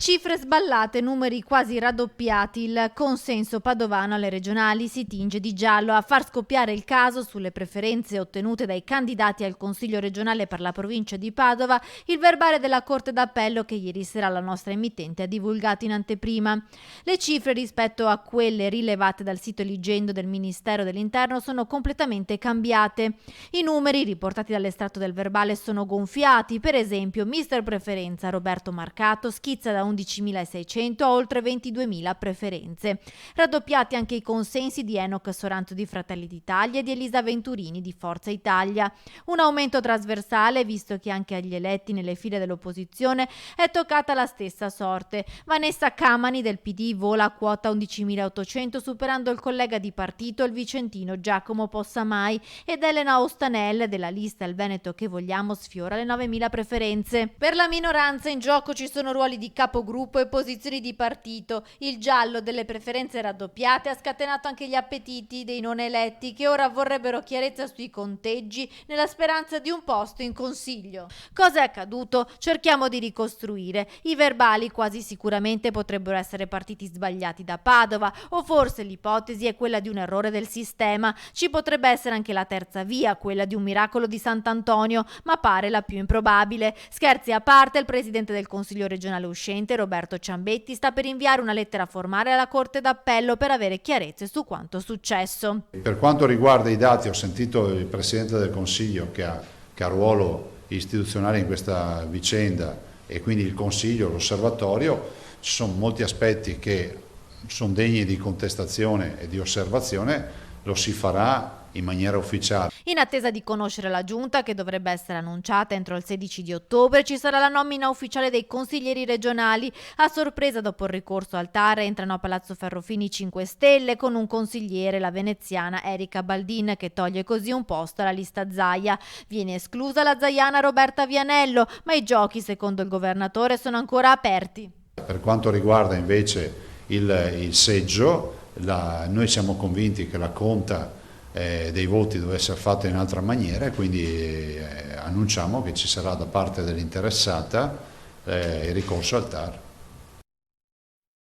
Cifre sballate, numeri quasi raddoppiati, il consenso padovano alle regionali si tinge di giallo. A far scoppiare il caso sulle preferenze ottenute dai candidati al Consiglio regionale per la provincia di Padova, il verbale della Corte d'Appello che ieri sera la nostra emittente ha divulgato in anteprima. Le cifre rispetto a quelle rilevate dal sito Eligendo del Ministero dell'Interno sono completamente cambiate. I numeri riportati dall'estratto del verbale sono gonfiati. Per esempio, mister preferenza Roberto Marcato schizza da 11.600 a oltre 22.000 preferenze. Raddoppiati anche i consensi di Enoch Soranzo di Fratelli d'Italia e di Elisa Venturini di Forza Italia. Un aumento trasversale, visto che anche agli eletti nelle file dell'opposizione è toccata la stessa sorte. Vanessa Camani del PD vola a quota 11.800, superando il collega di partito, il vicentino Giacomo Possamai, ed Elena Ostanel della lista Il Veneto che vogliamo sfiora le 9.000 preferenze. Per la minoranza in gioco ci sono ruoli di capogruppo e posizioni di partito. Il giallo delle preferenze raddoppiate ha scatenato anche gli appetiti dei non eletti, che ora vorrebbero chiarezza sui conteggi nella speranza di un posto in consiglio. Cosa è accaduto? Cerchiamo di ricostruire. I verbali quasi sicuramente potrebbero essere partiti sbagliati da Padova, o forse l'ipotesi è quella di un errore del sistema. Ci potrebbe essere anche la terza via, quella di un miracolo di Sant'Antonio, ma pare la più improbabile. Scherzi a parte, il presidente del Consiglio regionale uscente Roberto Ciambetti sta per inviare una lettera formale alla Corte d'Appello per avere chiarezze su quanto successo. Per quanto riguarda i dati, ho sentito il Presidente del Consiglio che ha ruolo istituzionale in questa vicenda, e quindi il Consiglio, l'Osservatorio. Ci sono molti aspetti che sono degni di contestazione e di osservazione, lo si farà in maniera ufficiale. In attesa di conoscere la giunta, che dovrebbe essere annunciata entro il 16 di ottobre, ci sarà la nomina ufficiale dei consiglieri regionali. A sorpresa, dopo il ricorso al TAR, entrano a Palazzo Ferrofini 5 Stelle con un consigliere, la veneziana Erika Baldin, che toglie così un posto alla lista Zaia. Viene esclusa la zaiana Roberta Vianello, ma i giochi, secondo il governatore, sono ancora aperti. Per quanto riguarda invece il seggio, noi siamo convinti che la conta dei voti deve essere fatta in altra maniera, e quindi annunciamo che ci sarà da parte dell'interessata il ricorso al TAR.